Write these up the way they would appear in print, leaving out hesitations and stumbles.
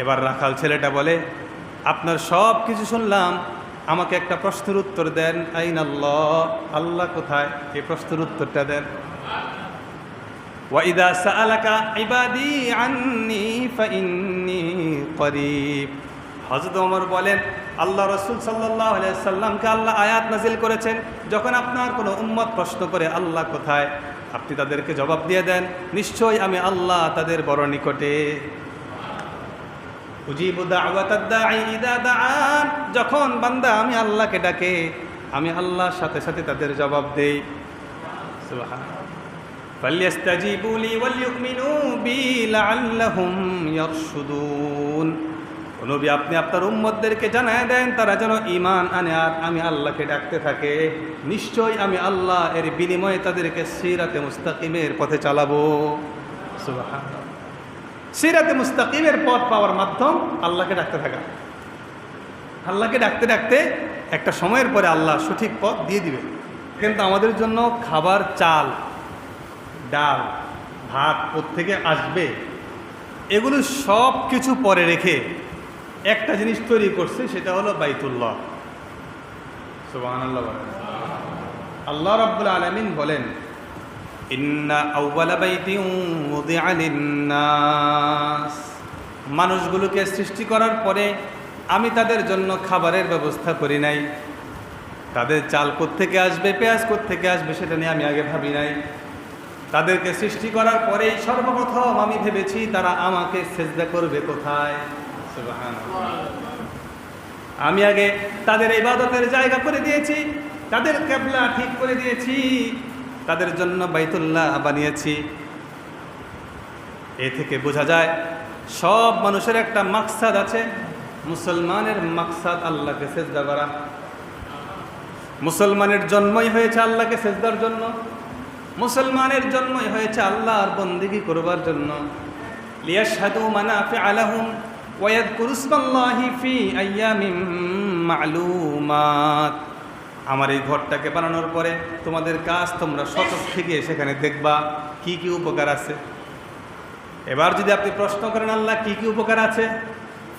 এবার রাখাল ছেলেটা বলে, আপনার সব কিছু শুনলাম, আমাকে একটা প্রশ্নের উত্তর দেন। আইনাল্লাহ, আল্লাহ কোথায়, এই প্রশ্নের উত্তরটা দেন। ওয়াইদা সাআলাকা ইবাদি আন্নী ফাইন্নী করিব। হযরত ওমর বলেন, আল্লাহ রাসূল সাল্লাল্লাহু আলাইহি সাল্লামকে আল্লাহ আয়াত নাযিল করেছেন, যখন আপনার কোনো উম্মত প্রশ্ন করে আল্লাহ কোথায়, আপনি তাদেরকে জবাব দিয়ে দেন, নিশ্চয়ই আমি আল্লাহ তাদের বড় নিকটে। উজিবু দাওয়াতাদ দাঈ ইযা দাআন, যখন বান্দা আমি আল্লাহকে ডাকে, আমি আল্লাহর সাথে সাথে তাদের জবাব দেই। সুবহানাল্লাহ। ফালইস্তাজিবু লি ওয়াল ইউমিনু বি লাআল্লাহুম ইয়ারশুদুন। নবী, আপনি আপনার উম্মতদেরকে জানায় দেন, তারা যেন ঈমান আনে আর আমি আল্লাহকে ডাকতে থাকে, নিশ্চয়ই আমি আল্লাহ এর বিনিময়ে তাদেরকে সিরাতে মুস্তাকিমের পথে চালাবো। সুবহানাল্লাহ। সিরাতে মুস্তাকিমের পথ পাওয়ার মাধ্যম আল্লাহকে ডাকতে থাকা। আল্লাহকে ডাকতে ডাকতে একটা সময়ের পরে আল্লাহ সঠিক পথ দিয়ে দিবে। কিন্তু আমাদের জন্য খাবার, চাল, ডাল, ভাত কোত্থেকে আসবে, এগুলো সব কিছু পরে রেখে একটা জিনিস তৈরি করছে, সেটা হলো বাইতুল্লাহ। সুবহানাল্লাহ। আল্লাহ রাব্বুল আলামিন বলেন, ইন্না আউওয়ালা বাইতিন উযিআ লিন-নাস, মানুষগুলোকে সৃষ্টি করার পরে আমি তাদের জন্য খাবারের ব্যবস্থা করি নাই। তাদের চাল কোত্থেকে আসবে, পেঁয়াজ কোত্থেকে আসবে, সেটা নিয়ে আমি আগে ভাবি নাই। তাদেরকে সৃষ্টি করার পরেই সর্বপ্রথম আমি ভেবেছি তারা আমাকে সিজদা করবে কোথায়। সুবহানাল্লাহ। আমি আগে তাদের ইবাদতের জায়গা করে দিয়েছি, তাদের কিবলা ঠিক করে দিয়েছি, তাদের জন্য বাইতুল্লাহ বানিয়েছি। এ থেকে বোঝা যায় সব মানুষের একটা মাকসাদ আছে। মুসলমানের মাকসাদ আল্লাহকে সিজদা করা। মুসলমানের জন্মই হয়েছে আল্লাহকে সিজদার জন্য। মুসলমানের জন্মই হয়েছে আল্লাহর বন্দেগী করবার জন্য। লিয়াশহাদু মানাফিআ লাহুম ওয়া ইয়াযকুরু ইসমাল্লাহি ফি আইয়ামিম মা'লুমাত। আমার এই ঘরটাকে বানানোর পরে তোমাদের কাজ, তোমরা স্বচক্ষে গিয়ে সেখানে দেখবা কি কি উপকার আছে। এবার যদি আপনি প্রশ্ন করেন আল্লাহ কি কি উপকার আছে,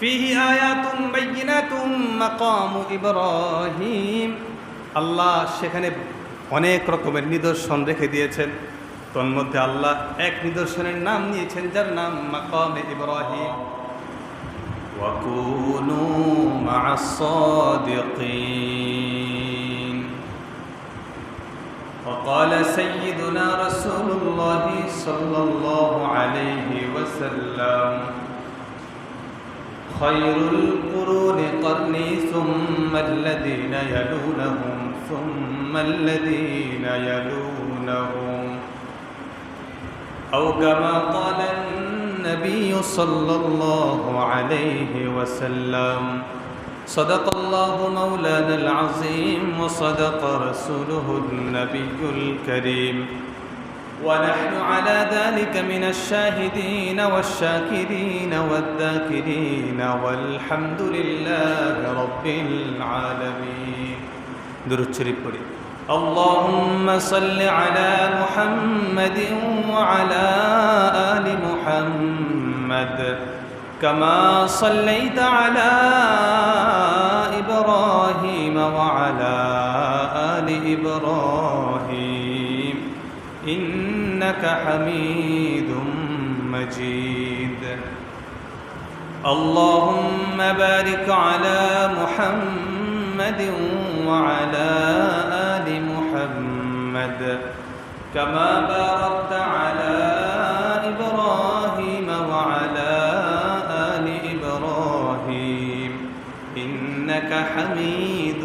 ফিহি আয়াতুম বাইয়িনাতুম মাকামু ইব্রাহিম, আল্লাহ সেখানে অনেক রকমের নিদর্শন রেখে দিয়েছেন। তন্মধ্যে আল্লাহ এক নিদর্শনের নাম নিয়েছেন, যার নাম মাকামে ইব্রাহিম। ওয়া কুনু মা'আস সাদিকিন। وقال سيدنا رسول الله صلى الله عليه وسلم خير القرون قرني ثم الذين يلونهم ثم الذين يلونهم أو كما قال النبي صلى الله عليه وسلم صدق الله مولانا العظيم وصدق رسوله النبي الكريم ونحن على ذلك من الشاهدين والشاكرين والذاكرين والحمد لله رب العالمين. درود شريف পড়ি। اللهم صل على محمد وعلى آل محمد كما صليت على إبراهيم وعلى آل إبراهيم إنك حميد مجيد. اللهم بارك على محمد وعلى آل محمد كما باركت على إبراهيم وعلى آل إبراهيم إنك حميد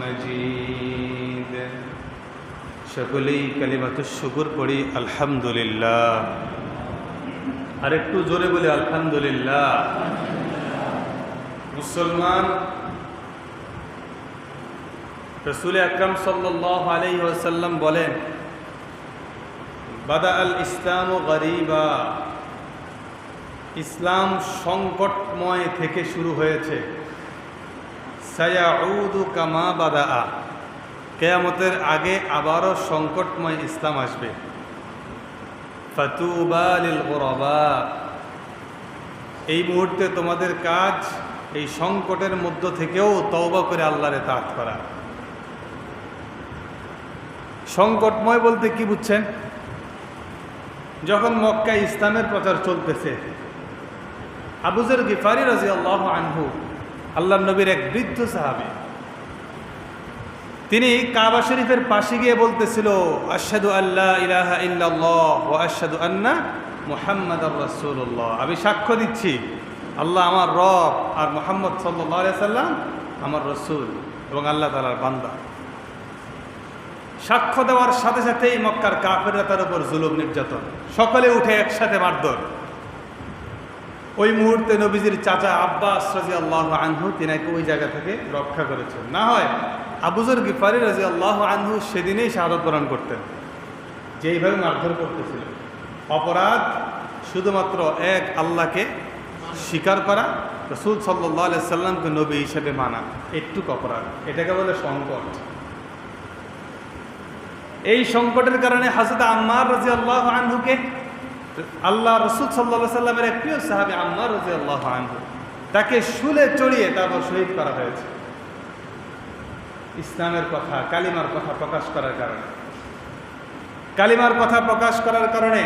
مجيد. সকলেই কালিমাতুশ শুকর পড়ি আলহামদুলিল্লাহ। আর একটু জোরে বলি আলহামদুলিল্লাহ। মুসলমান, রাসূল আকরাম সাল্লাল্লাহু আলাইহি ওয়াসাল্লাম বলেন, বাদা আল ইসলামু গরীবা, ইসলাম সংকটময় থেকে শুরু হয়েছে। সায়াউদু কামা বাদা, কিয়ামতের আগে আবারও সংকটময় ইসলাম আসবে। ফাতুবা লিল গুরাবা, এই মুহূর্তে তোমাদের কাজ এই সংকটের মধ্য থেকেও তওবা করে আল্লাহর ইতাআত করা। সংকটময় বলতে কি বুঝছেন? যখন মক্কায় ইসলামের প্রচার চলতেছে, আবু যর গিফারি রাদিয়াল্লাহু আনহু আল্লাহর নবীর এক বৃদ্ধ সাহাবী, তিনি কাবা শরীফের পাশে গিয়ে বলতেছিল, আশহাদু আল্লা ইলাহা ইল্লাল্লাহ ওয়া আশহাদু আন্না মুহাম্মাদার রাসূলুল্লাহ, আমি সাক্ষ্য দিচ্ছি আল্লাহ আমার রব আর মুহাম্মদ সাল্লাল্লাহু আলাইহি সাল্লাম আমার রাসূল এবং আল্লাহ তাআলার বান্দা। সাক্ষ্য দেওয়ার সাথে সাথেই মক্কার কাফেররা তার উপর জুলুম নির্যাতন, সকলে উঠে একসাথে মারধর। ওই মুহূর্তে নবীজির চাচা আব্বাস রাদিয়াল্লাহু আনহু তিনাকে ওই জায়গা থেকে রক্ষা করেছেন। না হয় আবু যর গিফারি রাদিয়াল্লাহু আনহু সেদিনেই শাহাদাত বরণ করতেন, যেইভাবে মারধর করতেছিল। অপরাধ শুধুমাত্র এক আল্লাহকে স্বীকার করা, রাসূল সাল্লাল্লাহু আলাইহি সাল্লামকে নবী হিসেবে মানা, একটুক অপরাধ। এটাকে বলে সংকট। এই সংকটের কারণে হযরত আম্মার রাদিয়াল্লাহু আনহুকে আল্লাহ রাসূল সাল্লাল্লাহু আলাইহি সাল্লামের এক প্রিয় সাহাবী আম্মার রাদিয়াল্লাহু আনহু, তাকে শুলে চড়িয়ে তারপর শহীদ করা হয়েছে ইসলামের কথা, কালিমার কথা প্রকাশ করার কারণে। কালিমার কথা প্রকাশ করার কারণে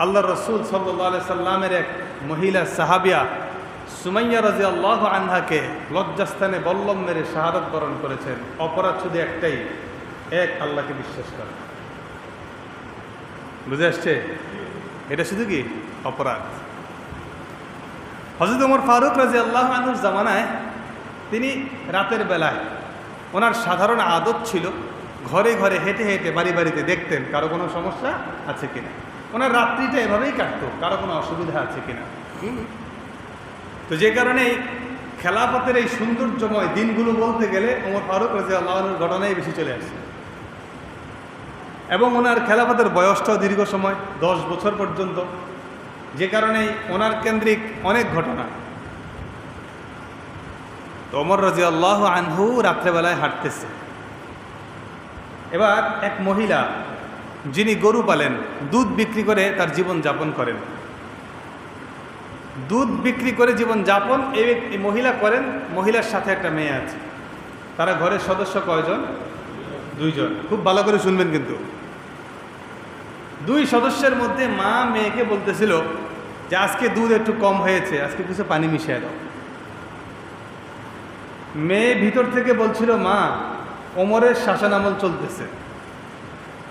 আল্লাহ রাসূল সাল্লাল্লাহু আলাইহি সাল্লামের এক মহিলা সাহাবিয়া সুমাইয়া রাদিয়াল্লাহু আনহাকে লজ্জাস্থানে বল্লম মেরে শাহাদাত বরণ করেছেন। অপরাধ শুধু একটাই, এক আল্লাহকে বিশ্বাস করা। বুঝে আসছে? এটা শুধু কি অপরাধ। হযরত ওমর ফারুক রাদিয়াল্লাহু আনহুর জামানায় তিনি রাতের বেলায়, ওনার সাধারণ আদত ছিল ঘরে ঘরে হেঁটে হেঁটে বাড়ি বাড়িতে দেখতেন কারো কোনো সমস্যা আছে কিনা। ওনার রাত্রিটা এভাবেই কাটতো, কারো কোনো অসুবিধা আছে কিনা। তো যে কারণে খেলাফতের এই সৌন্দর্যময় দিনগুলো বলতে গেলে ওমর ফারুক রাদিয়াল্লাহু আনহুর ঘটনাই বেশি চলে আসে। এবং ওনার খেলাফতের বয়সটাও দীর্ঘ সময়, 10 বছর পর্যন্ত, যে কারণে ওনার কেন্দ্রিক অনেক ঘটনা। তো ওমর রাদিয়াল্লাহু আনহু রাত্রেবেলায় হাঁটতেছে। এবার এক মহিলা, যিনি গরু পালেন, দুধ বিক্রি করে তার জীবন যাপন করেন, দুধ বিক্রি করে জীবন যাপন এই মহিলা করেন। মহিলার সাথে একটা মেয়ে আছে। তারা ঘরের সদস্য কয়জন? 2 জন। খুব ভালো করে শুনবেন কিন্তু। 2 সদস্যের মধ্যে মা মেয়েকে বলতেছিল যে আজকে দুধ একটু কম হয়েছে, আজকে কিছু পানি মিশিয়ে দাও। মেয়ে ভিতর থেকে বলছিল, মা ওমরের শাসনামল চলতেছে,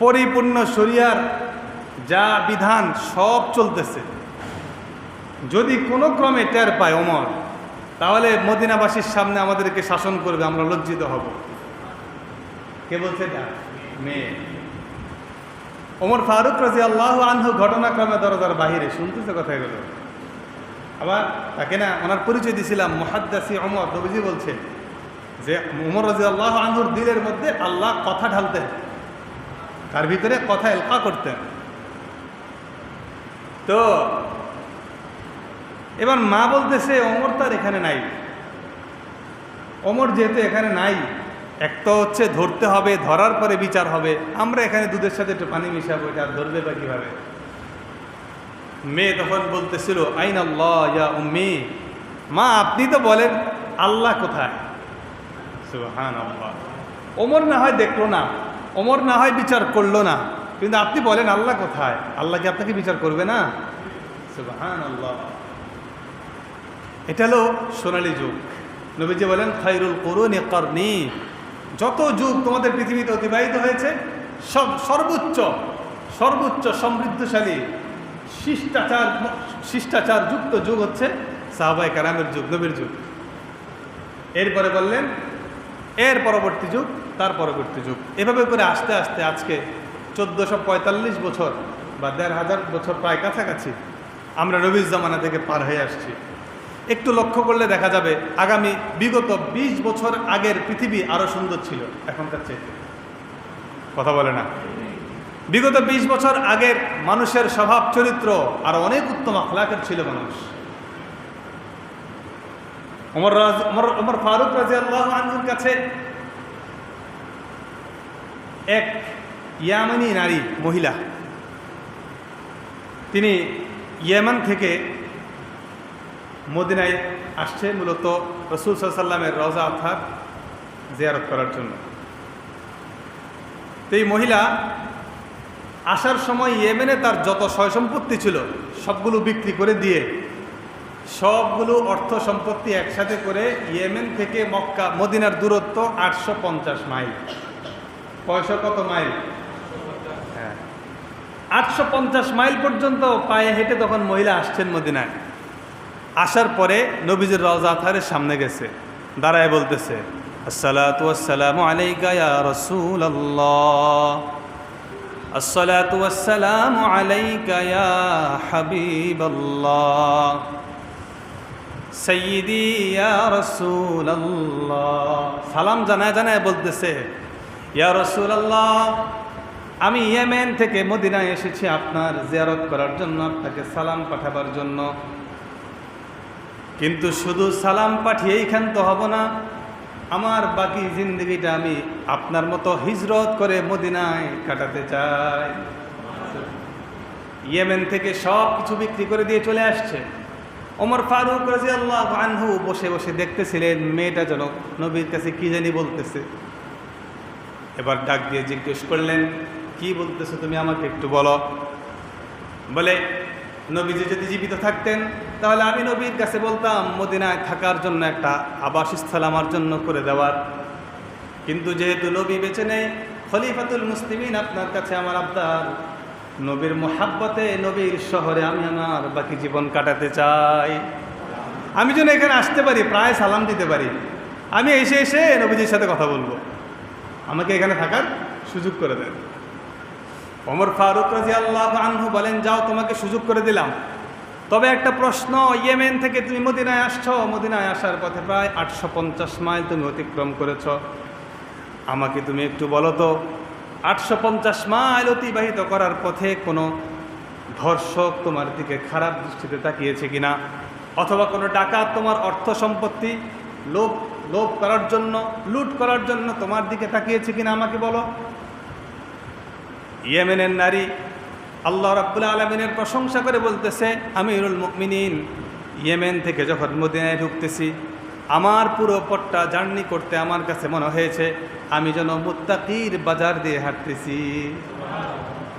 পরিপূর্ণ শরিয়ার যা বিধান সব চলতেছে, যদি কোনো ক্রমে টের পায় ওমর, তাহলে মদিনাবাসীর সামনে আমাদেরকে শাসন করবে, আমরা লজ্জিত হব। কে বলছে এটা? মেয়ে। ওমর ফারুক রাদিয়াল্লাহু আনহু ঘটনাক্রমে দরজার বাহিরে শুনতেছে কথাগুলো। আবার তাকে না ওনার পরিচয় দিয়েছিলাম মুহাদ্দিস ওমর। নবীজি বলছে যে ওমর রাদিয়াল্লাহু আনহুর দিলের মধ্যে আল্লাহ কথা ঢালতেন, তার ভিতরে কথা এলকা করতেন। তো এবার মা বলতেছে ওমর তার এখানে নাই। ওমর যেহেতু এখানে নাই, এক তো হচ্ছে ধরতে হবে, ধরার পরে বিচার হবে, আমরা এখানে দুধের সাথে একটু পানি মিশাবো, এটা ধরবে বা কীভাবে? মেয়ে তখন বলতেছিল, আইন আল্লাহ ইয়া উম্মি, মা আপনি তো বলেন আল্লাহ কোথায়? সুবহানাল্লাহ। ওমর না হয় দেখলো না, ওমর না হয় বিচার করলো না, কিন্তু আপনি বলেন আল্লাহ কোথায়? আল্লাহ কি আপনাকে বিচার করবে না? সুবহানাল্লাহ। এটা হলো সোনালী যুগ। নবীজি বলেন খায়রুল কুরুনি করনি, যত যুগ তোমাদের পৃথিবীতে অতিবাহিত হয়েছে সর্বোচ্চ সমৃদ্ধশালী শিষ্টাচার যুক্ত যুগ হচ্ছে সাহাবায়ে কেরামের যুগ, নবীর যুগ। এরপরে বললেন এর পরবর্তী যুগ, তার পরবর্তী যুগ, এভাবে করে আস্তে আস্তে আজকে 1445 বছর বা 1500 বছর প্রায় কাছাকাছি আমরা নবীর জামানা থেকে পার হয়ে আসছি। একটু লক্ষ্য করলে দেখা যাবে আগামী বিগত 20 বছর আগের পৃথিবী আরো সুন্দর ছিল এখনকার চেয়ে। কথা বলে না? বিগত 20 বছর আগের মানুষের স্বভাব চরিত্র আরো অনেক উত্তম আখলাকের ছিল মানুষ। ওমর ফারুক রাদিয়াল্লাহু আনহুর কাছে এক ইয়ামানি নারী মহিলা, তিনি ইয়েমেন থেকে মদিনায় আসছে মূলত রাসূল সাল্লাল্লাহু আলাইহি ওয়াসাল্লামের রওজা অর্থাৎ জিয়ারত করার জন্য। তো এই মহিলা আসার সময় ইয়েমেনে তার যত সয় সম্পত্তি ছিল সবগুলো বিক্রি করে দিয়ে সবগুলো অর্থ সম্পত্তি একসাথে করে ইয়েমেন থেকে মক্কা মদিনার দূরত্ব 850 মাইল। কয়শো কত মাইল? হ্যাঁ, 850 মাইল পর্যন্ত পায়ে হেঁটে তখন মহিলা আসছেন মদিনায়। আসার পরে নবীজির রওজা আতহারের সামনে গেছে, দাঁড়ায় বলতেছে, আসসালাতু ওয়াসসালামু আলাইকা ইয়া রাসূলুল্লাহ, আসসালাতু ওয়াসসালামু আলাইকা ইয়া হাবিবাল্লাহ, সাইয়্যিদি ইয়া রাসূলুল্লাহ। সালাম জানায় জানায় বলতেছে, ইয়া রাসূলুল্লাহ, আমি ইয়েমেন থেকে মদিনায় এসেছি আপনার জিয়ারত করার জন্য, আপনাকে সালাম পাঠাবার জন্য। কিন্তু শুধু সালাম পাঠিয়েই ক্ষান্ত হব না, আমার বাকি জিন্দগিটা আমি আপনার মতো হিজরত করে মদিনায় কাটাতে চাই। ইয়েমেন থেকে সব কিছু বিক্রি করে দিয়ে চলে আসছে। ওমর ফারুক রাদিয়াল্লাহু আনহু বসে বসে দেখতেছিলেন মেয়েটা যেন নবীর কাছে কি জানি বলতেছে। এবার ডাক দিয়ে জিজ্ঞেস করলেন, কি বলতেছো তুমি, আমাকে একটু বলো। বলে, নবীজি যদি জীবিত থাকতেন তাহলে আমি নবীর কাছে বলতাম মদিনায় থাকার জন্য একটা আবাসস্থল আমার জন্য করে দেওয়ার। কিন্তু যেহেতু নবী বেঁচে নেই, খলিফাতুল মুসলিমিন আপনার কাছে আমার আবদার, নবীর মোহাব্বতে নবীর শহরে আমি আমার বাকি জীবন কাটাতে চাই। আমি যেন এখানে আসতে পারি, প্রায় সালাম দিতে পারি, আমি এসে এসে নবীজির সাথে কথা বলবো, আমাকে এখানে থাকার সুযোগ করে দেন। ওমর ফারুক রাদিয়াল্লাহু আনহু বলেন, যাও, তোমাকে সুযোগ করে দিলাম, তবে একটা প্রশ্ন, ইয়েমেন থেকে তুমি মদিনায় আসছো, মদিনায় আসার পথে প্রায় 850 মাইল তুমি অতিক্রম করেছ, আমাকে তুমি একটু বলো তো 850 মাইল অতিবাহিত করার পথে কোনো ধর্ষক তোমার দিকে খারাপ দৃষ্টিতে তাকিয়েছে কিনা, অথবা কোনো ডাকাত তোমার অর্থ সম্পত্তি লোভ করার জন্য, লুট করার জন্য তোমার দিকে তাকিয়েছে কিনা, আমাকে বলো। ইয়েমেনের নারী আল্লাহ রাব্বুল আলামিনের প্রশংসা করে বলতেছে, আমিরুল মুমিনিন, ইয়েমেন থেকে যখন মদিনায় ঢুকতেছি, আমার পুরো পথটা জার্নি করতে আমার কাছে মনে হয়েছে আমি যেন মুত্তাকির বাজার দিয়ে হাঁটতেছি।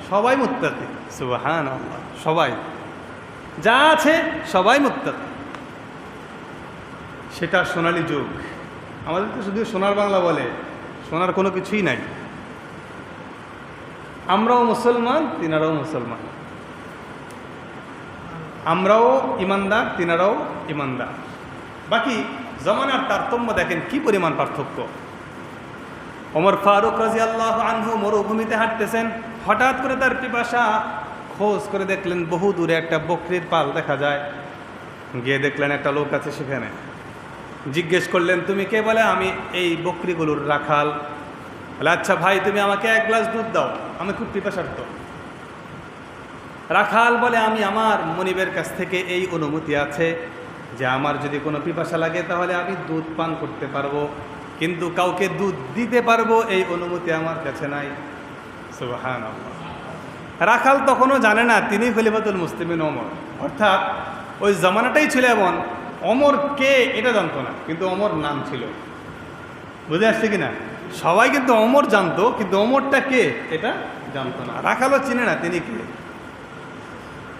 সবাই মুত্তাকি, সুবহানাল্লাহ, সবাই যা আছে সবাই মুত্তাকি। সেটা সোনালী যুগ। আমাদের তো শুধু সোনার বাংলা বলে, সোনার কোনো কিছুই নাই। আমরাও মুসলমান, তিনারাও মুসলমান, আমরাও ইমানদার, তিনারাও ইমানদার। বাকি জমানার তারতম্য দেখেন কি পরিমাণ পার্থক্য। ওমর ফারুক রাদিয়াল্লাহু আনহু মরুভূমিতে হাঁটতেছেন, হঠাৎ করে তার পিপাসা, খোঁজ করে দেখলেন বহু দূরে একটা বকরির পাল দেখা যায়। গিয়ে দেখলেন একটা লোক আছে সেখানে। জিজ্ঞেস করলেন, তুমি কে? বলে, আমি এই বকরিগুলোর রাখাল। বলে, আচ্ছা ভাই, তুমি আমাকে 1 গ্লাস দুধ দাও, আমি খুব পিপাসার্থ। রাখাল বলে, আমি আমার মনিবের কাছ থেকে এই অনুমতি আছে যে আমার যদি কোনো পিপাসা লাগে তাহলে আমি দুধ পান করতে পারবো, কিন্তু কাউকে দুধ দিতে পারবো এই অনুমতি আমার কাছে নাই। সুবহানাল্লাহ। রাখাল তখনও জানে না তিনি খলিফাতুল মুসলিমিন ওমর, অর্থাৎ ওই জামানাটাই ছিল এমন, ওমর কে এটা জানতো না, কিন্তু ওমর নাম ছিল। বুঝে আসছে কিনা? সবাই কিন্তু ওমর জানতো, কিন্তু ওমরটা কে এটা জানতো না। রাখালও চিনে না তিনি কে।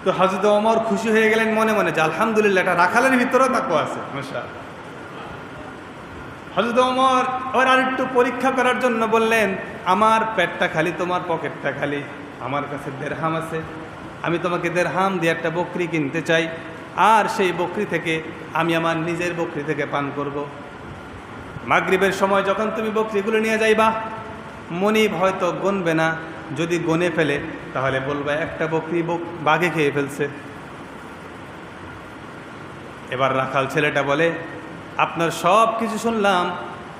তো হযরত ওমর খুশি হয়ে গেলেন মনে মনে যে আলহামদুলিল্লাহ, এটা রাখালের ভিতরেও তাকওয়া আছে, মাশাআল্লাহ। হযরত ওমর আবার আরেকটু পরীক্ষা করার জন্য বললেন, আমার পেটটা খালি, তোমার পকেটটা খালি, আমার কাছে দেরহাম আছে, আমি তোমাকে দেরহাম দিয়ে একটা বকরি কিনতে চাই, আর সেই বকরি থেকে আমি আমার নিজের বকরি থেকে পান করব। মাগরিবের সময় যখন তুমি বকরিগুলো নিয়ে যাইবা, মনিব হয়তো গুনবে না, যদি গনে ফেলে তাহলে বলবা একটা বকরি বাঘে খেয়ে ফেলছে। এবার রাখাল ছেলেটা বলে, আপনার সব কিছু শুনলাম,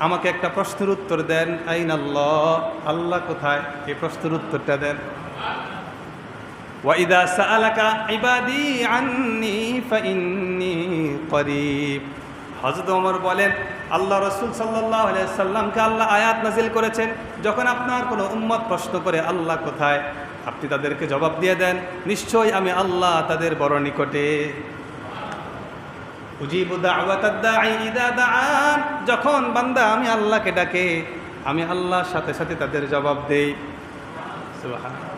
আমাকে একটা প্রশ্নের উত্তর দেন, আইন আল্লাহ, আল্লাহ কোথায়, এই প্রশ্নের উত্তরটা দেন। ওয়াইদা সাআলাকা ইবাদি আন্নী ফাইন্নী করিব। হযরত ওমর বলেন, আল্লাহ রাসূল সাল্লাল্লাহু আলাইহি সাল্লামকে আল্লাহ আয়াত নাজিল করেছেন, যখন আপনার কোনো উম্মত প্রশ্ন করে আল্লাহ কোথায়, আপনি তাদেরকে জবাব দিয়ে দেন, নিশ্চয়ই আমি আল্লাহ তাদের বড় নিকটে। উজিবু দাওয়াতাদ দাঈ ইযা দাআন, যখন বান্দা আমি আল্লাহকে ডাকে আমি আল্লাহর সাথে সাথে তাদের জবাব দেই। সুবহানাল্লাহ।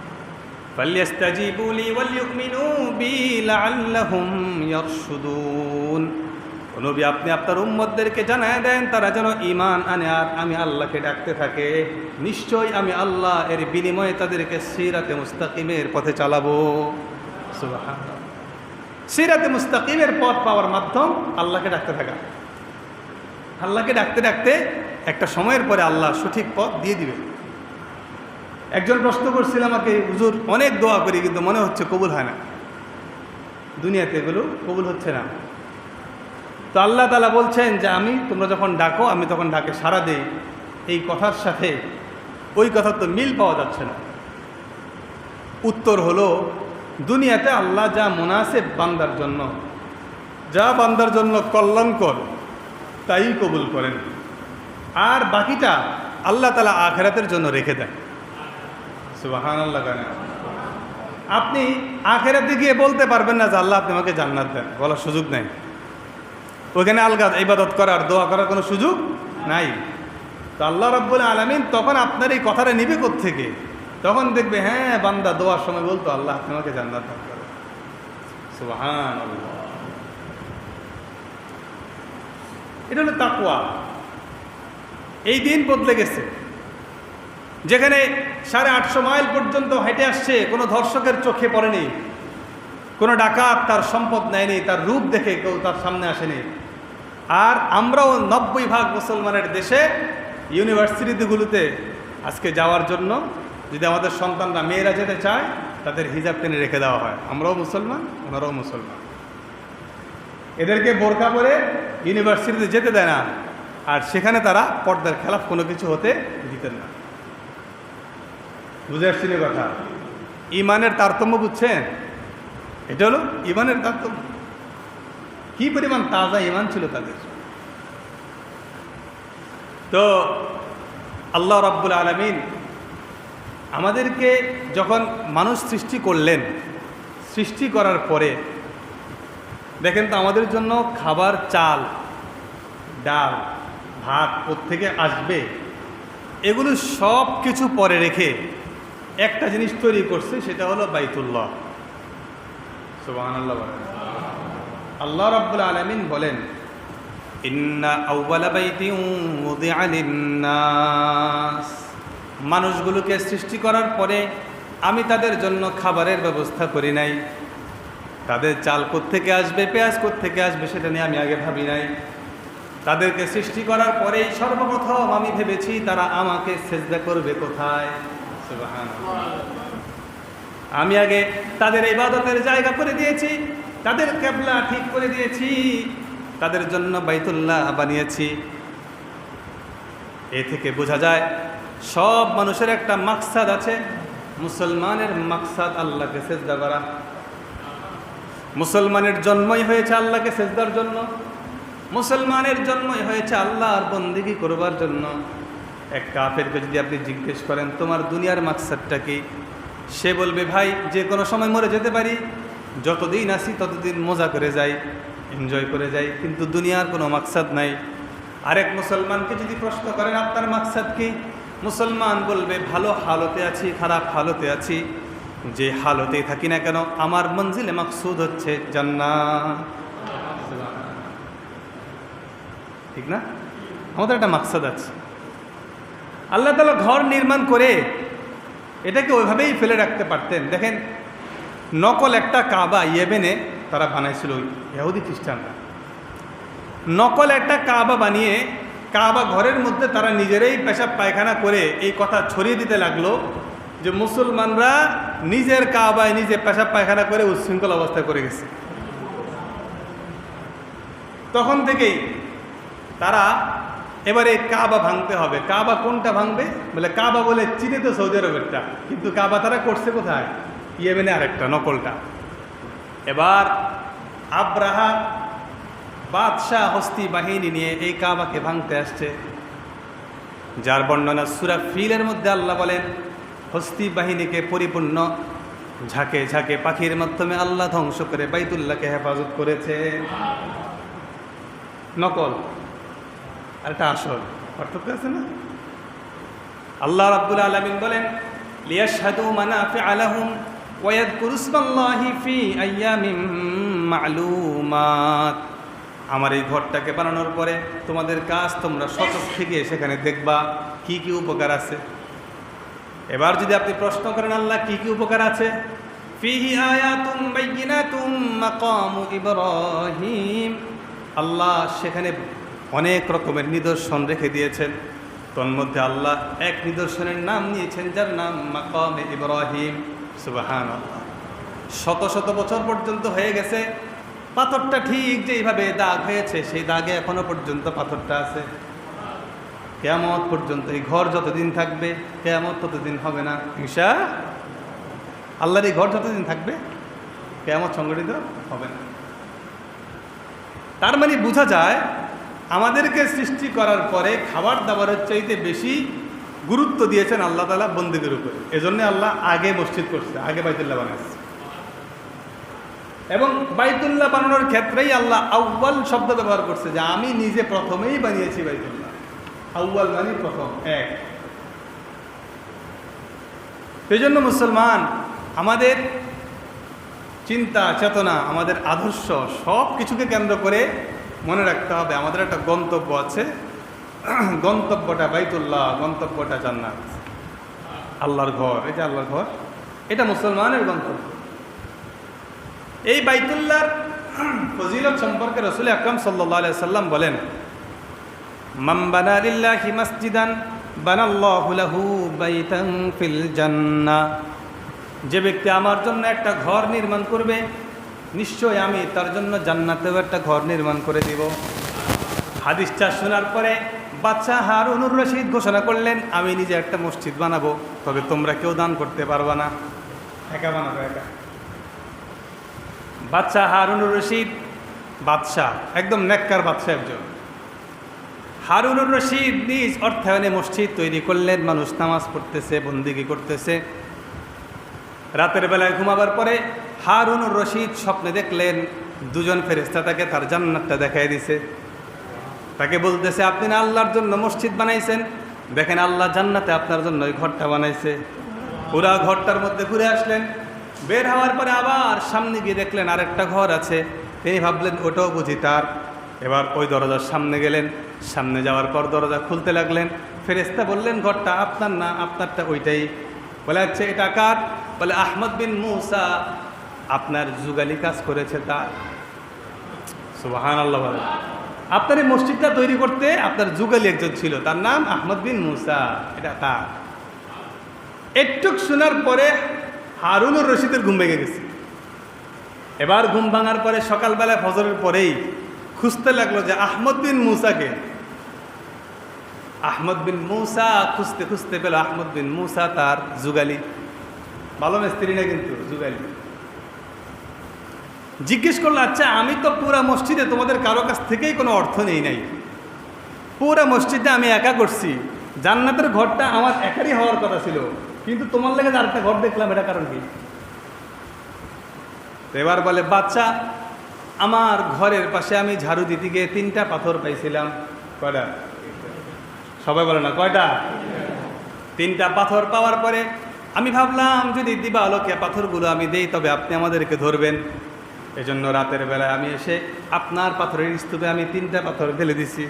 ফালইস্তাজিবু লি ওয়াল ইউমিনু বি লাআল্লাহুম ইয়ারশুদুন। নবী আপনি আপনার উম্মতদেরকে জানায় দেন তারা যেন ঈমান আনে আর আমি আল্লাহকে ডাকতে থাকে, নিশ্চয়ই আমি আল্লাহ এর বিনিময়ে তাদেরকে সিরাতে মুস্তাকিমের পথে চালাবো। সুবহানাল্লাহ। সিরাতে মুস্তাকিমের পথ পাওয়ার মাধ্যম আল্লাহকে ডাকতে থাকা। আল্লাহকে ডাকতে ডাকতে একটা সময়ের পরে আল্লাহ সঠিক পথ দিয়ে দিবে। একজন প্রশ্ন করছিল আমাকে, হুজুর অনেক দোয়া করি কিন্তু মনে হচ্ছে কবুল হয় না, দুনিয়াতে এগুলো কবুল হচ্ছে না। তো আল্লাহ তাআলা বলছেন যে তোমরা যখন ডাকো আমি তখন ডাকে সাড়া দেই। এই কথার সাথে ওই কথার তো মিল পাওয়া যাচ্ছে না। উত্তর হলো, দুনিয়াতে আল্লাহ যা মুনাসিব বান্দার জন্য, যা বান্দার জন্য কল্যাণকর তাই কবুল করেন, আর বাকিটা আল্লাহ তাআলা আখিরাতের জন্য রেখে দেন। সুবহানাল্লাহ। আপনি আখিরাতে গিয়ে বলতে পারবেন না যে আল্লাহ আপনি আমাকে জান্নাত দেন, বলার সুযোগ নাই। ওখানে আলগা ইবাদত করার দোয়া করার কোনো সুযোগ নাই। তো আল্লাহ রাব্বুল আলামিন তখন আপনার এই কথাটা নিবে কোত্থেকে? তখন দেখবে হ্যাঁ বান্দা দোয়ার সময় বলতো আল্লাহ আপনি আমাকে জান্নাত দান করেন। সুবহানাল্লাহ। এটা হলো তাকওয়া। এই দিন বদলে গেছে। যেখানে 850 মাইল পর্যন্ত হেঁটে আসছে, কোনো ধর্ষকের চোখে পড়েনি, কোনো ডাকাত তার সম্পদ নেয়নি, তার রূপ দেখে কেউ তার সামনে আসেনি। আর আমরাও 90% মুসলমানের দেশে ইউনিভার্সিটিগুলোতে আজকে যাওয়ার জন্য যদি আমাদের সন্তানরা মেয়েরা যেতে চায় তাদের হিজাব টেনে রেখে দেওয়া হয়। আমরাও মুসলমান, ওনারাও মুসলমান। এদেরকে বোরকা পরে ইউনিভার্সিটিতে যেতে দেয় না, আর সেখানে তারা পর্দার খেলাফ কোনো কিছু হতে দিতেন না। বুঝে আসছি না কথা? ইমানের তারতম্য বুঝছেন? এটা হলো ইমানের তারতম্য। কি পরিমাণ তাজা ইমান ছিল তাদের। তো আল্লাহ রাব্বুল আলামিন আমাদেরকে যখন মানুষ সৃষ্টি করলেন, সৃষ্টি করার পরে দেখেন তো আমাদের জন্য খাবার, চাল, ডাল, ভাত কোত্থেকে আসবে এগুলো সব কিছু পরে রেখে একটা জিনিস তৈরি করছে, সেটা হলো বাইতুল্লাহ। সুবহানাল্লাহ। আল্লাহ রাব্বুল আলামিন বলেন, ইন্না আউওয়ালা বাইতিন উযিআ লিন-নাস, মানুষগুলোকে সৃষ্টি করার পরে আমি তাদের জন্য খাবারের ব্যবস্থা করি নাই। তাদের চাল কোত্থেকে আসবে, পেঁয়াজ কোত্থেকে আসবে সেটা নিয়ে আমি আগে ভাবি নাই। তাদেরকে সৃষ্টি করার পরেই সর্বপ্রথম আমি ভেবেছি তারা আমাকে সিজদা করবে কোথায়। সুবহানাল্লাহ। আমি আগে তাদের ইবাদতের জায়গা করে দিয়েছি, তাদের কিবলা ঠিক করে দিয়েছি, তাদের জন্য বাইতুল্লাহ বানিয়েছি। এ থেকে বোঝা যায় সব মানুষের একটা মাকসাদ আছে। মুসলমানের মাকসাদ আল্লাহকে সিজদা করা। মুসলমানের জন্মই হয়েছে আল্লাহকে সিজদার জন্য, মুসলমানের জন্মই হয়েছে আল্লাহর বন্দেগী করবার জন্য। এক কাফেরকে যদি আপনি জিজ্ঞেস করেন তোমার দুনিয়ার মাকসাদটা কি, সে বলবে ভাই যে কোনো সময় মরে যেতে পারি, যতদিন আসি ততদিন মজা করে যাই, এনজয় করে যাই, কিন্তু দুনিয়ার কোনো মাকসাদ নাই। আরেক মুসলমানকে যদি প্রশ্ন করেন আপনার মাকসাদ কি, মুসলমান বলবে ভালো হালতে আছি, খারাপ হালতে আছি, যে হালতেই থাকি না কেন আমার মঞ্জিলে মাকসুদ হচ্ছে জান্নাত। ঠিক না? আমাদের একটা মাকসাদ আছে। আল্লাহ তাআলা ঘর নির্মাণ করে এটাকে ওইভাবেই ফেলে রাখতে পারতেন। দেখেন নকল একটা কাবা ইয়েমেনে তারা বানাইছিল ইহুদি খ্রিস্টানরা। নকল একটা কাবা বানিয়ে কাবা ঘরের মধ্যে তারা নিজেরাই পেশাব পায়খানা করে এই কথা ছড়িয়ে দিতে লাগলো যে মুসলমানরা নিজের কাবায় নিজে পেশাব পায়খানা করে উচ্ছৃঙ্খল অবস্থা করে গেছে। তখন থেকেই তারা এবারে কাবা ভাঙতে হবে। কাবা কোনটা ভাঙবে বলে, কাবা বলে চীনে তো সৌদি আরবেরটা, কিন্তু কাবা তারা করছে কোথায়? ইয়েমেনে আরেকটা নকলটা। এবার আব্রাহা বাদশাহ হস্তি বাহিনী নিয়ে এই কাবাকে ভাঙতে আসছে, যার বর্ণনা সূরা ফিলের মধ্যে আল্লাহ বলেন হস্তি বাহিনীকে পরিপূর্ণ ঝাঁকে ঝাঁকে পাখির মাধ্যমে আল্লাহ ধ্বংস করে বাইতুল্লাহকে হেফাজত করেছে। নকল আর এটা আসল, পার্থক্য আছে না? আল্লাহ রাব্বুল আলামিন বলেন লিয়াশহাদু মানাফিআ লাহুম ওয়া ইয়াযকুরু ইসমাল্লাহি ফি আইয়ামিন মা'লুমাত। আমার এই ঘরটাকে বানানোর পরে তোমাদের কাজ তোমরা স্বচক্ষে গিয়ে সেখানে দেখবা কি কি উপকার আছে। এবার যদি আপনি প্রশ্ন করেন আল্লাহ কি কি উপকার আছে, ফিহি আয়াতুম বাইয়িনাতুম মাকামু ইব্রাহিম, আল্লাহ সেখানে অনেক রকমের নিদর্শন রেখে দিয়েছেন। তন্মধ্যে আল্লাহ এক নিদর্শনের নাম নিয়েছেন যার নাম মাকামে ইব্রাহিম। সুবহানাল্লাহ। শত শত বছর পর্যন্ত হয়ে গেছে, পাথরটা ঠিক যেইভাবে দাগ হয়েছে সেই দাগে এখনো পর্যন্ত পাথরটা আছে। কিয়ামত পর্যন্ত এই ঘর যতদিন থাকবে কিয়ামত ততদিন হবে না ইনশাআল্লাহ। আল্লাহর এই ঘর যতদিন থাকবে কিয়ামত সংগঠিত হবে না। তার মানে বোঝা যায় আমাদেরকে সৃষ্টি করার পরে খাবার দাবারের চাইতে বেশি গুরুত্ব দিয়েছেন আল্লাহ তাআলা বন্দেগীর উপরে। এজন্য আল্লাহ আগে মসজিদ করছে, আগে বাইতুল্লাহ বানাইছে। এবং বাইতুল্লাহ বানানোর ক্ষেত্রেই আল্লাহ আউয়াল শব্দ ব্যবহার করছে, যে আমি নিজে প্রথমেই বানিয়েছি বাইতুল্লাহ। আউয়াল মানে প্রথম, এক। সেই জন্য মুসলমান আমাদের চিন্তা চেতনা, আমাদের আদর্শ সব কিছুকে কেন্দ্র করে মনে রাখতে হবে আমাদের একটা গন্তব্য আছে। গন্তব্যটা বাইতুল্লাহ, গন্তব্যটা জান্নাত, আল্লাহর ঘর। এটা আল্লাহর ঘর, এটা মুসলমানের গন্তব্য। এই বাইতুল্লাহর ফজিলত সম্পর্কে রাসূল আকরাম সাল্লাল্লাহু আলাইহি সাল্লাম বলেন, মান বানা লিল্লাহি মাসজিদান বানাল্লাহু লাহু বাইতান ফিল জান্নাহ। যে ব্যক্তি আমার জন্য একটা ঘর নির্মাণ করবে, নিশ্চয় আমি তার জন্য জান্নাতেও একটা ঘর নির্মাণ করে দিব। হাদিসটা শোনার পরে বাদশাহ হারুনুর রশিদ ঘোষণা করলেন, আমি নিজে একটা মসজিদ বানাবো, তবে তোমরা কেউ দান করতে পারবা না, একা বানাবো, একা। বাদশাহ হারুনুর রশিদ, বাদশাহ একদম নেককার বাদশাহ একজন। হারুনুর রশিদ নিজ অর্থায়নে মসজিদ তৈরি করলেন, মানুষ নামাজ পড়তেছে, বন্দেগী করতেছে। রাতের বেলায় ঘুমাবার পরে হারুনুর রশিদ স্বপ্নে দেখলেন দুজন ফেরেশতা তাকে তার জান্নাতটা দেখাই দিছে। তাকে বলতেছে, আপনি না আল্লাহর জন্য মসজিদ বানাইছেন, দেখেন আল্লাহ জান্নাতে আপনার জন্য ওই ঘরটা বানাইছে। পুরা ঘরটার মধ্যে ঘুরে আসলেন, বের হওয়ার পরে আবার সামনে গিয়ে দেখলেন আরেকটা ঘর আছে। তিনি ভাবলেন ওটাও বুঝি তার। এবার ওই দরজার সামনে গেলেন, সামনে যাওয়ার পর দরজা খুলতে লাগলেন। ফেরেশতা বললেন, ঘরটা আপনার না, আপনারটা ওইটাই। বলে আচ্ছা এটা কার? বলে আহমদ বিন মুসা, আপনার যুগালি কাজ করেছে তার। সুবহানাল্লাহ। বলে আপনার এই মসজিদটা তৈরি করতে আপনার যুগালি একজন ছিল, তার নাম আহমদ বিন মুসা, এটা তার। একটুক শোনার পরে হারুনুর রশিদের ঘুম ভেঙে গেছে। এবার ঘুম ভাঙার পরে সকালবেলায় ফজরের পরেই খুঁজতে লাগলো যে আহমদ বিন মুসাকে। আহমদ বিন মুসা খুঁজতে খুঁজতে পেল আহমদ বিন মুসা তার যুগালি, ভালো মিস্ত্রি না কিন্তু যুগালি। জিজ্ঞেস করলো, আচ্ছা আমি তো পুরা মসজিদে তোমাদের কারো কাছ থেকেই কোনো অর্থ নেই নাই, পুরা মসজিদটা আমি একা করছি, জান্নাতের ঘরটা আমার একারই হওয়ার কথা ছিল, কিন্তু তোমার লেগে আরেকটা ঘর দেখলাম, এটা কারণ কি? এবার বলে বাচ্চা, আমার ঘরের পাশে আমি ঝাড়ু দিতে গিয়ে 3টা পাথর পাইছিলাম। কয়টা? সবাই বলে না কয়টা? 3টা পাথর পাওয়ার পরে আমি ভাবলাম যদি দিবা আলোকে পাথরগুলো আমি দেই তবে আপনি আমাদেরকে ধরবেন। এজন্য রাতের বেলায় আমি এসে আপনার পাথরের স্তূপে আমি 3টা পাথর ফেলে দিছি।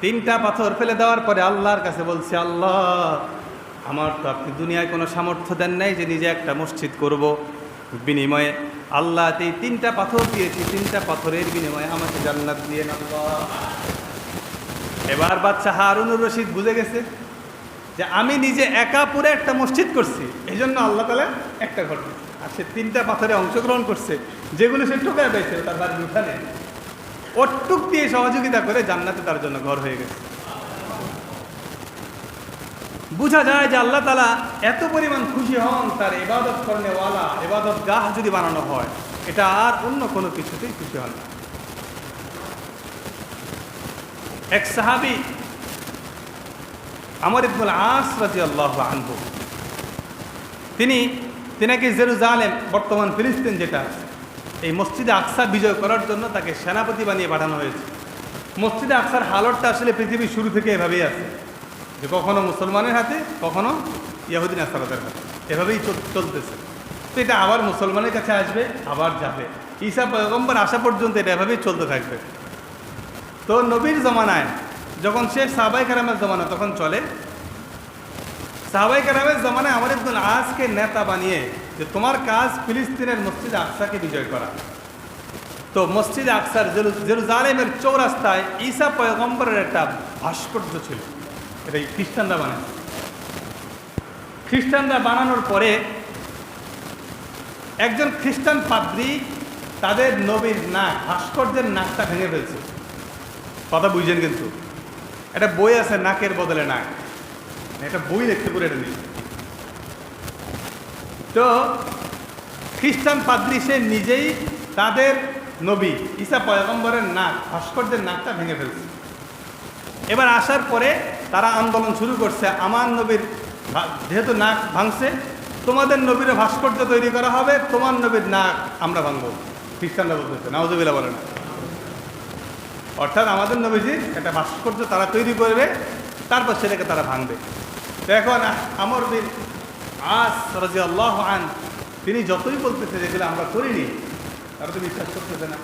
3টা পাথর ফেলে দেওয়ার পরে আল্লাহর কাছে বলছি, আল্লাহ আমার তো আপনি দুনিয়ায় কোনো সামর্থ্য দেন নাই যে নিজে একটা মসজিদ করব, বিনিময়ে আল্লাহ এই 3টা পাথর দিয়েছি, 3টা পাথরের বিনিময়ে আমাকে জান্নাত দিয়েন আল্লাহ। এবার বাচ্চা হারুনুর রশিদ বুঝে গেছে যে আমি নিজে একা পুরো একটা মসজিদ করছি, এই জন্য আল্লাহ তাআলা একটা ঘর দিয়েছে। আর সে 3টা পাথরে অংশগ্রহণ করছে, যেগুলো সে টোকায় পাইছে তার বাড়ির উঠানে, ওটুক দিয়ে সহযোগিতা করে জান্নাতে তার জন্য ঘর হয়ে গেছে। বোঝা যায় যে আল্লাহ তাআলা এত পরিমাণ খুশি হন তার ইবাদত করনেওয়ালা ইবাদত গাহ যদি বানানো হয়, এটা আর অন্য কোনো কিছুতেই খুশি হন না। এক সাহাবী আমর ইবনুল আস রাদিয়াল্লাহু আনহু, তিনাকে জেরুজালেম, বর্তমান ফিলিস্তিন যেটা, এই মসজিদে আকসা বিজয় করার জন্য তাকে সেনাপতি বানিয়ে পাঠানো হয়েছে। মসজিদে আকসার হালতটা আসলে পৃথিবীর শুরু থেকে এভাবেই আছে, যে কখনো মুসলমানের হাতে, কখনো ইয়াহুদি নাসারাদের হাতে, এভাবেই চলতেছে। তো এটা আবার মুসলমানের কাছে আসবে, আবার যাবে, ঈসা পয়গম্বর আসা পর্যন্ত এটা এভাবেই চলতে থাকবে। তো নবীর জমানায় যখন সে সাহাবায়ে কেরামের জমানা তখন চলে, সাহাবায়ে কেরামের জমানায় আমর ইবনুল আসকে নেতা বানিয়ে যে তোমার কাজ ফিলিস্তিনের মসজিদ আকসাকে বিজয় করা। তো মসজিদ আকসার জেরুজালেমের চৌরাস্তায় ঈসা পয়গম্বরের একটা ভাস্কর্য ছিল, এটাই খ্রিস্টানরা বানায়। খ্রিস্টানরা বানানোর পরে একজন খ্রিস্টান পাদ্রী তাদের নবীর নাক, ভাস্কর্যের নাকটা ভেঙে ফেলছে। কথা বুঝছেন? কিন্তু একটা বই আছে নাকের বদলে নাক, একটা বই লিখতে করে এটা নিয়ে। তো খ্রিস্টান পাদ্রী সে নিজেই তাদের নবী ঈসা পয়গম্বরের নাক, ভাস্কর্যের নাকটা ভেঙে ফেলছে। এবার আসার পরে তারা আন্দোলন শুরু করছে, আমার নবীর যেহেতু নাক ভাঙছে, তোমাদের নবীর ভাস্কর্য তৈরি করা হবে, তোমার নবীর নাক আমরা ভাঙবো। খ্রিস্টানরা বলতেছে, নাউজুবিল্লাহ বলে না, অর্থাৎ আমাদের নবীজির একটা ভাস্কর্য তারা তৈরি করবে, তারপর সেটাকে তারা ভাঙবে। তো এখন আমর বিন আস রাদিয়াল্লাহু আনহু তিনি যতই বলতেছে যেগুলো আমরা করিনি, তারা তো বিশ্বাস করতেছে না।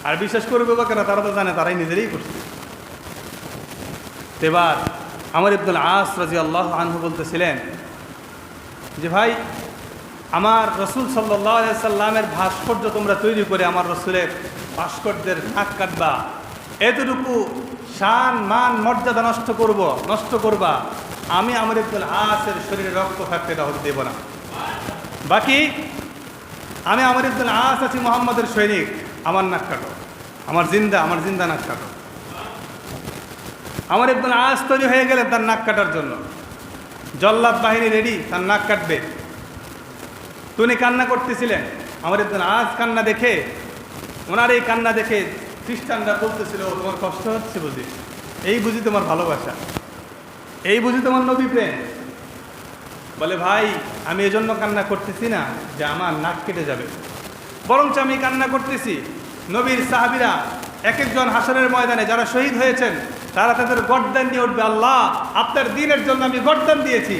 আর বিশ্বাস করবে বা কেন, তারা তো জানে তারাই নিজেরাই করছে। এবার আমর ইবনুল আস রাদিয়াল্লাহু আনহু বলতেছিলেন যে ভাই, আমার রসুল সাল্লাল্লাহু আলাইহি সাল্লামের ভাস্কর্য তোমরা তৈরি করে আমার রসুলের ভাস্কর্যের নাক কাটবা, এতটুকু শান মান মর্যাদা নষ্ট করবা, আমি আমর ইবনুল আসের শরীরে রক্ত থাকতে এটা হতে দেব না। বাকি আমি আমর ইবনুল আস আছি মুহাম্মদের সৈনিক, আমার নাক কাটো, আমার জিন্দা নাক কাটো। আমর ইবনুল আস তৈরি হয়ে গেলেন তার নাক কাটার জন্য, জল্লাদ বাহিনী রেডি, তার নাক কাটবে। তিনি কান্না করতেছিলেন, আমর ইবনুল আস কান্না দেখে, ওনার এই কান্না দেখে খ্রিস্টানরা বলতেছিল, তোমার কষ্ট হচ্ছে বুঝি, এই বুঝি তোমার ভালোবাসা, এই বুঝি তোমার নবী প্রেম। বলে ভাই, আমি এজন্য কান্না করতেছি না যে আমার নাক কেটে যাবে, বরঞ্চ আমি কান্না করতেছি নবীর সাহাবীরা এক একজন হাসরের ময়দানে যারা শহীদ হয়েছেন, তারা তাদের গর্দান দিয়ে উঠবে, আল্লাহ আপনার দ্বীনের জন্য আমি গর্দান দিয়েছি,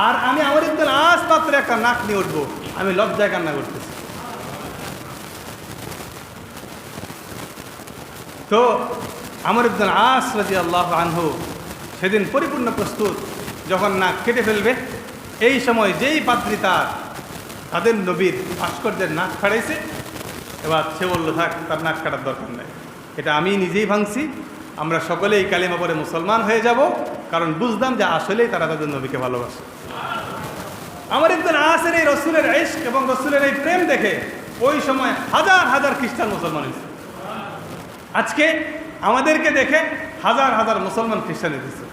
আর আমি আমর ইবনুল আস মাত্র একটা নাক নিয়ে উঠবো, আমি লজ্জায় কান্না করতেছি। তো আমর ইবনুল আস রাদিয়াল্লাহু আনহু সেদিন পরিপূর্ণ প্রস্তুত, যখন নাক কেটে ফেলবে, এই সময় যেই পাদ্রী তাদের নবীর ভাস্কর্যের নাক ফাড়াইছে, এবার সে বলল থাক, তার নাক কাটার দরকার নেই, এটা আমি নিজেই ভাঙছি, আমরা সকলেই কালিমা পড়ে মুসলমান হয়ে যাব, কারণ বুঝলাম যে আসলেই তারা তাদের নবীকে ভালোবাসে। আমর ইবনুল আসের এই রসুলের ইশক এবং রসুলের এই প্রেম দেখে ওই সময় হাজার হাজার খ্রিস্টান মুসলমান হয়েছে। আজকে আমাদেরকে দেখে হাজার হাজার মুসলমান খ্রিস্টান হয়েছে,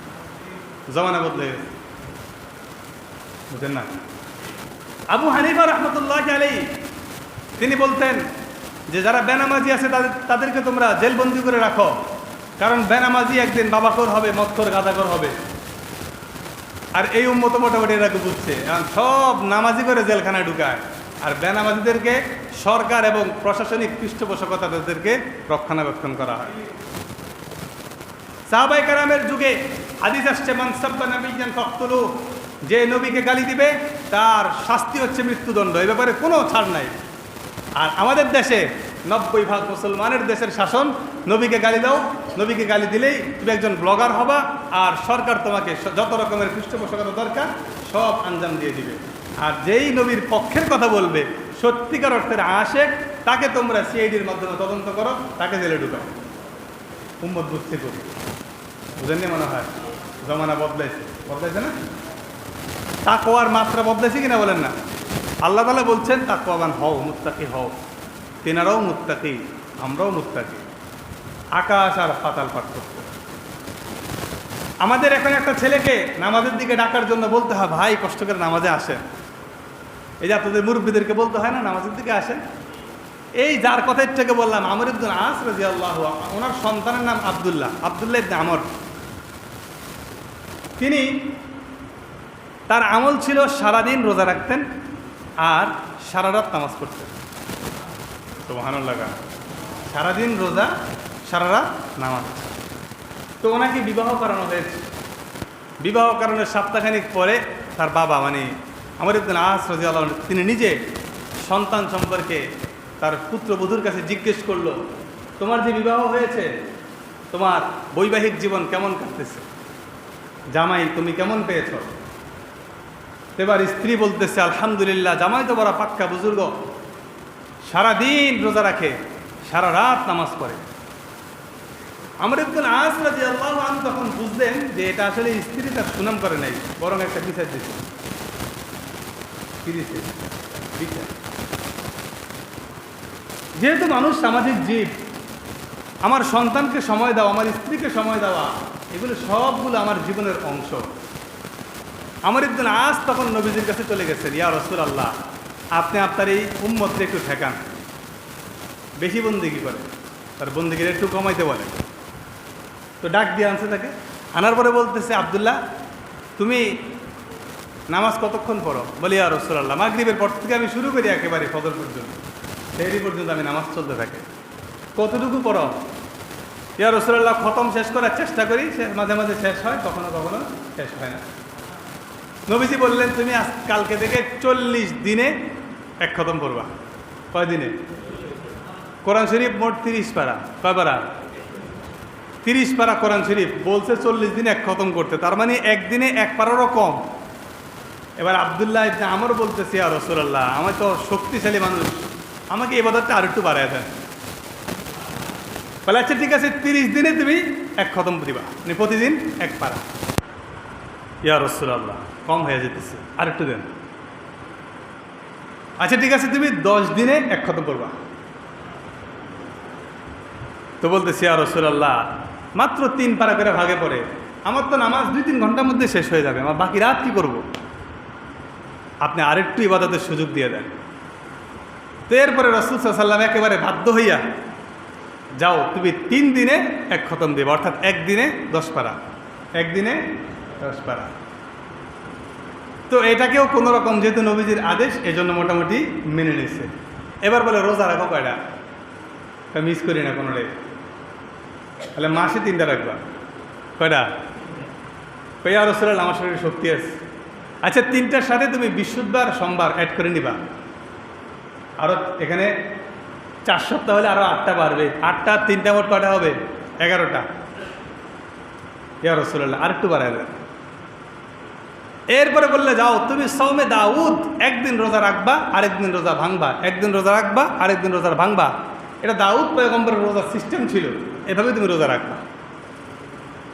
জমানা বদলে গেছে, বুঝেন না? আবু হানিফা রাহমাতুল্লাহি আলাইহি তিনি বলতেন যে যারা বেনামাজি আছে তাদেরকে তোমরা জেলবন্দি করে রাখো, কারণ বেনামাজি একদিন বাবাখোর হবে, মদখোর, গাঁজাখোর হবে। আর এই উম্মত মোটামুটি এরাকে বুঝছে, সব নামাজি করে জেলখানায় ঢুকায়, আর বেনামাজিদেরকে সরকার এবং প্রশাসনিক পৃষ্ঠপোষকতা তাদেরকে রক্ষণাবেক্ষণ করা হয়। সাহাবায়ে কেরামের যুগে হাদিস আসছে, মান সাব্বা নাবিয়্যান ফাকতুলু, যে নবীকে গালি দিবে তার শাস্তি হচ্ছে মৃত্যুদণ্ড, এ ব্যাপারে কোনো ছাড় নাই। আর আমাদের দেশে 90% মুসলমানের দেশের শাসন, নবীকে গালি দাও, নবীকে গালি দিলেই তুমি একজন ব্লগার হবা, আর সরকার তোমাকে যত রকমের পৃষ্ঠপোষকতা দরকার সব আঞ্জাম দিয়ে দিবে। আর যেই নবীর পক্ষের কথা বলবে, সত্যিকার অর্থের আশেক, তাকে তোমরা সিআইডির মাধ্যমে তদন্ত করো, তাকে জেলে ঢুকাও। উম্মত বুঝতে করি, বুঝেননি মনে হয়? জমানা বদলাইছে না? তাকওয়ার মাত্রা বদলাইছে কিনা বলেন না? আল্লাহ তাআলা বলছেন তাকওয়াবান হও, মুত্তাকি হও। তেনারাও মুত্তাকি, আমরাও মুত্তাকি, আকাশ আর পাতাল পার্থক্য। আমাদের এখন একটা ছেলেকে নামাজের দিকে ডাকার জন্য বলতে হয়, ভাই কষ্ট করে নামাজে আসেন। এই যে আপনাদের মুরব্বীদেরকে বলতে হয় না, নামাজের দিকে আসেন। এই যার কথা থেকে বললাম, আমর ইবনুল আস রাদিয়াল্লাহু আনহু, ওনার সন্তানের নাম আব্দুল্লাহ ইবনে আমর। তিনি তার আমল ছিল সারাদিন রোজা রাখতেন আর সারা রাত নামাজ পড়তেন। সুবহানাল্লাহ, সারাদিন রোজা, সারা রাত নামাজ। তো ওনাকে বিবাহ করানো হয়েছে। বিবাহ করানোর সপ্তাহখানিক পরে তার বাবা মানে আমর ইবনে আস রাদিয়াল্লাহু আনহু তিনি নিজে সন্তান সম্পর্কে তার পুত্রবধূর কাছে জিজ্ঞেস করলো, তোমার যে বিবাহ হয়েছে, তোমার বৈবাহিক জীবন কেমন কাটতেছে, জামাই তুমি কেমন পেয়েছ? এবার স্ত্রী বলতেছে, আলহামদুলিল্লাহ, জামাই তো বড় পাক্কা বুজুর্গ, সারাদিন রোজা রাখে, সারা রাত নামাজ পড়ে। আমর ইবনে আস রাদিয়াল্লাহু আনহু তখন বুঝলেন যে এটা আসলে স্ত্রী তার সুনাম করে নাই, বরং একটা বিচার দিচ্ছে। কি দিচ্ছে? বিচার। যেহেতু মানুষ সামাজিক জীব, আমার সন্তানকে সময় দেওয়া, আমার স্ত্রীকে সময় দেওয়া, এগুলো সবগুলো আমার জীবনের অংশ। আমর ইবনে আস তখন নবীজির কাছে চলে গেছেন, ইয়া রাসূলুল্লাহ, আপনি আপনার এই উম্মতকে একটু ঠেকান, বেশি বন্দেগী করে, তার বন্দেগীর একটু কমাইতে বলেন। তো ডাক দিয়ে আনছে তাকে, আনার পরে বলতেছে, আব্দুল্লাহ তুমি নামাজ কতক্ষণ পড়ো? বলি, ইয়া রাসূলুল্লাহ, মাগরিবের পর থেকে আমি শুরু করি একেবারে ফজর পর্যন্ত, সেহরি পর্যন্ত আমি নামাজ চলতে থাকে। কতটুকু পড়ো? ইয়া রাসূলুল্লাহ, খতম শেষ করার চেষ্টা করি, মাঝে মাঝে শেষ হয়, কখনো কখনো শেষ হয় না। নবীজি বললেন, তুমি কালকে থেকে 40 দিনে এক খতম পড়বা। কয় দিনে? কোরআন শরীফ মোট 30 পারা। কয় পারা? 30 পারা কোরআন শরীফ বলছে 40 দিনে এক খতম করতে, তার মানে একদিনে এক পারারও কম। এবার আব্দুল্লাহ ইবনে আমর বলতেছে, ইয়া রাসূলুল্লাহ, আমি তো শক্তিশালী মানুষ, আমাকে ইবাদতটা আর একটু বাড়ায় দেন। বলে, আচ্ছা ঠিক আছে, 30 দিনে তুমি এক খতম দিবা, মানে প্রতিদিন এক পারা। ইয়া রাসূলুল্লাহ, কম হয়ে যেতেছে, আর একটু দেন। আচ্ছা ঠিক আছে, তুমি 10 দিনে এক খতম করবা। তো বলতেছি, ইয়া রাসূলুল্লাহ, মাত্র 3 পারা করে ভাগে পড়ে, আমার তো নামাজ 2-3 ঘন্টার মধ্যে শেষ হয়ে যাবে, আমার বাকি রাত কি করব? আপনি আরেকটু ইবাদতের সুযোগ দিয়ে দেন। তো এরপরে রাসূল সাল্লাল্লাহু আলাইহি ওয়াসাল্লাম একেবারে বাধ্য হইয়া, যাও তুমি 3 দিনে এক খতম দেবে, অর্থাৎ একদিনে 10 পারা, একদিনে 10 পারা। তো এটাকেও কোনো রকম, যেহেতু নবীজির আদেশ, এজন্য মোটামুটি মেনে নিচ্ছে। এবার বলে, রোজা রাখো কয়টা? মিস করি না কোনোটাই। তাহলে মাসে 3টা রাখবা। কয়টা? ইয়া রাসূলুল্লাহ, আমার শরীরে শক্তি আছে। আচ্ছা, 3টার সাথে তুমি বৃহস্পতিবার সোমবার অ্যাড করে নিবা, আরও এখানে 4 সপ্তাহ হলে আরও 8টা বাড়বে। 8টা 3টা মোট কয়টা হবে? 11টা। ইয়া রাসূলুল্লাহ, আরেকটু বাড়ায় দেন। এরপরে বললে, যাও তুমি সওমে দাউদ, একদিন রোজা রাখবা, আরেকদিন রোজা ভাঙবা, একদিন রোজা রাখবা, আরেকদিন রোজা ভাঙবা। এটা দাউদ পয়গম্বরের রোজার সিস্টেম ছিল, এভাবে তুমি রোজা রাখবা।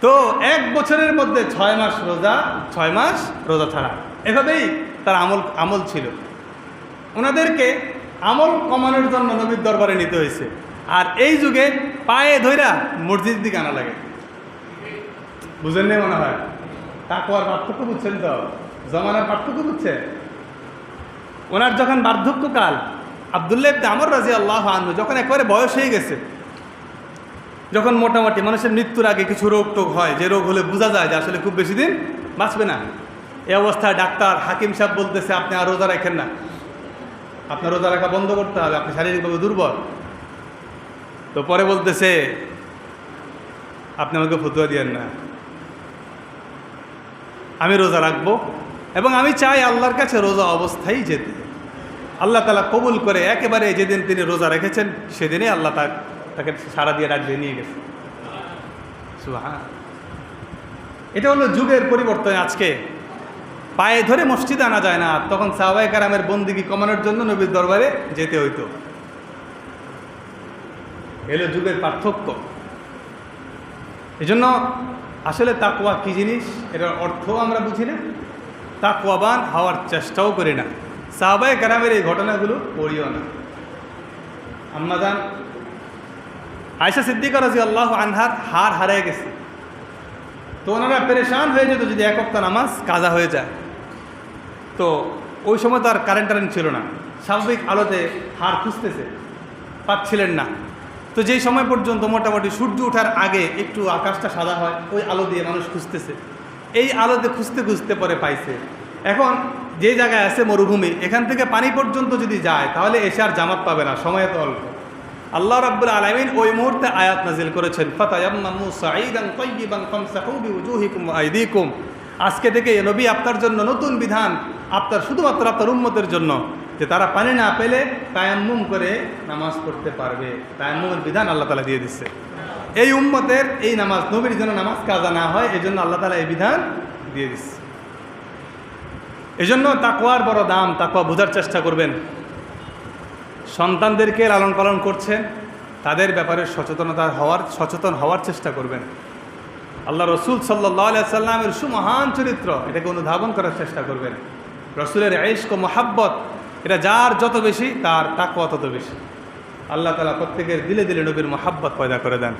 তো 1 বছরের মধ্যে 6 মাস রোজা, 6 মাস রোজা ছাড়া, এভাবেই তার আমল ছিল। ওনাদেরকে আমল কমানোর জন্য নবীর দরবারে নিতে হয়েছে। আর এই যুগে পায়ে ধইরা মসজিদ দিকে আনা লাগে। বুঝেন না মনে হয়? তাকওয়ার পার্থক্য বুঝছেন তো? জমানার পার্থক্য বুঝছে? ওনার যখন বার্ধক্যকাল, আব্দুল্লাহ ইবনে আমর রাদিয়াল্লাহু আনহু যখন একেবারে বয়স হয়ে গেছে, যখন মোটামুটি মানুষের মৃত্যুর আগে কিছু রোগ টোগ হয়, যে রোগ হলে বোঝা যায় যে আসলে খুব বেশি দিন বাঁচবে না, এই অবস্থায় ডাক্তার হাকিম সাহেব বলতেছে, আপনি আর রোজা রাখেন না, আপনার রোজা রাখা বন্ধ করতে হবে, আপনি শারীরিকভাবে দুর্বল। তো পরে বলতেছে, আপনি আমাকে ফতোয়া দিয়েন না, আমি রোজা রাখবো, এবং আমি চাই আল্লাহর কাছে রোজা অবস্থায় যেতে। আল্লাহ তাআলা কবুল করে, একেবারে যেদিন তিনি রোজা রেখেছেন সেদিনই আল্লাহ তাকে সারা দিয়ে ডাক দিয়ে নিয়ে গেছে। সুবহান। এটা হলো যুগের পরিবর্তন। আজকে পায়ে ধরে মসজিদে আনা যায় না, তখন সাহাবায়ে কেরামের বন্দিগি কমানোর জন্য নবীর দরবারে যেতে হইতো। এলো যুগের পার্থক্য। এজন্য আসলে তাকওয়া কী জিনিস, এটার অর্থও আমরা বুঝি না, তাকওয়াবান হওয়ার চেষ্টাও করি না। সাহাবায়ে কেরামের এই ঘটনাগুলো পড়িও না। আম্মাজান আয়েশা সিদ্দিকা রাদিয়াল্লাহু আনহার হার হারিয়ে গেছে, তো ওনারা পেরেশান হয়ে যেত যদি এক ওয়াক্ত নামাজ কাজা হয়ে যায়। তো ওই সময় তো আর কারেন্ট ছিল না, স্বাভাবিক আলোতে হার খুঁজতেছে, পাচ্ছিলেন না। তো যেই সময় পর্যন্ত মোটামুটি সূর্য ওঠার আগে একটু আকাশটা সাদা হয়, ওই আলো দিয়ে মানুষ খুঁজতেছে। এই আলোতে খুঁজতে খুঁজতে পরে পাইছে, এখন যে জায়গায় আছে মরুভূমি, এখান থেকে পানি পর্যন্ত যদি যায় তাহলে এসে আর জামাত পাবে না, সময় তো অল্প। আল্লাহ রাব্বুল আলামিন ওই মুহূর্তে আয়াত নাজিল করেছেন, ফাতায়াম্মামু সাঈদান তাইয়িবান ফামসাহু বিউজুহিকুম ওয়া আইদিকুম। আজকে থেকে নবী আপনার জন্য নতুন বিধান, আপনার শুধুমাত্র আপনার উম্মতের জন্য, যে তারা পানি না পেলে তায়াম্মুম করে নামাজ পড়তে পারবে। তায়াম্মুমের বিধান আল্লাহ তাআলা দিয়ে দিচ্ছে। এই উম্মতের এই নামাজ, নবীর জন্য নামাজ কাজা না হয়, এই জন্য আল্লাহ তাআলা এই বিধান দিয়ে দিচ্ছে। এই জন্য তাকওয়ার বড় দাম, তাকওয়া বোঝার চেষ্টা করবেন। সন্তানদেরকে লালন পালন করছেন, তাদের ব্যাপারে সচেতন হওয়ার চেষ্টা করবেন। আল্লাহ রসুল সাল্লাল্লাহু আলাইহি সাল্লামের সুমহান চরিত্র, এটাকে অনুধাবন করার চেষ্টা করবেন। রসুলের ইশক ও মহাব্বত, এটা যার যত বেশি তার তাকওয়া তত বেশি। আল্লাহ তাআলা প্রত্যেকের দিলে দিলে নবীর মহাব্বত পয়দা করে দেন।